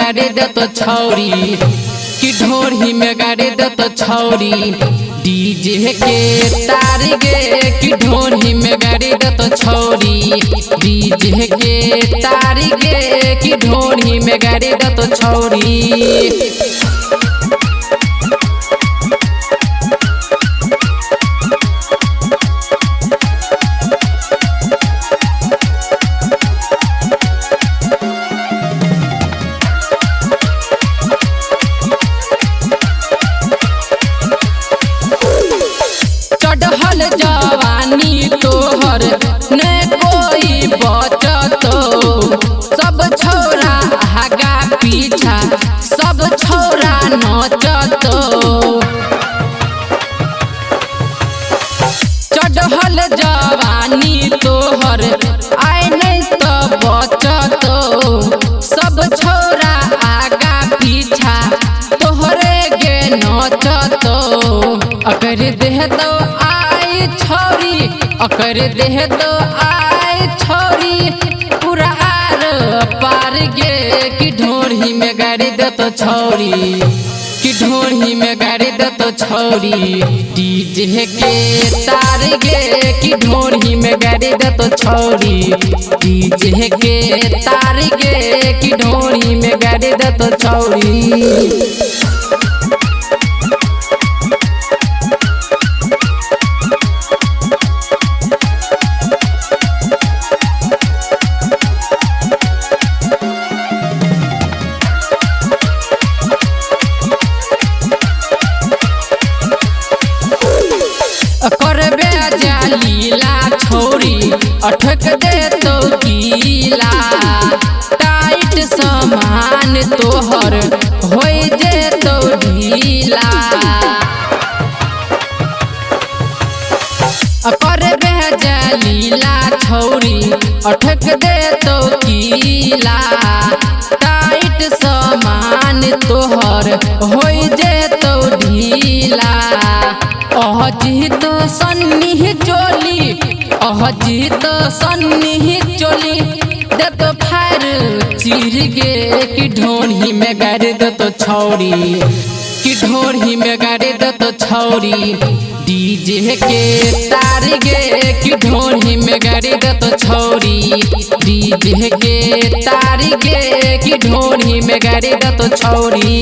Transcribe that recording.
गाड़ी दे तो छौरी कि ढोरी में गाड़ी दे तो छौरी डीजे के तार गे कि ढोरी में गाड़ी दे तो छौरी डीजे के तार गे कि ढोरी में गाड़ी दे तो छौरी। चढ़ल जवानी तोहर ने कोई बचतो सब छौरा आगा पीछा सब छौरा नचतो। चढ़ल जवानी तोहर आय नहीं तो बचतो सब छौरा आगा पीछा तोहरे गे नचतो। अकर देह तो आय छौरी अकर देह तो आय छौरी पूरा आर पार गे कि ढोरी में गाड़ी दे तो छौरी कि ढोरी में गाड़ी दे तो छौरी डीजे के तार गे कि ढोरी में गाड़ी दे तो छौरी डीजे के तार गे कि ढोरी में गाड़ी दे तो छौरी। करबे जालीला छौरी अठक दे तो गीला टाइट समान तोहर हो जे तो ढीला। करबे जालीला छौरी अठक दे तो गीला टाइट समान तोहर हो जे तो ढीला। अजीत सन्नी चोली अजीत सन्नी चोली दे तो फार चीर गे कि ढोरी में गाड़ी दे तो छौरी कि ढोरी में गाड़ी दे तो छौरी डीजे के तार गे कि ढोरी में गाड़ी दे तो छौरी डीजे के तार गे कि ढोरी में गाड़ी दे तो छौरी।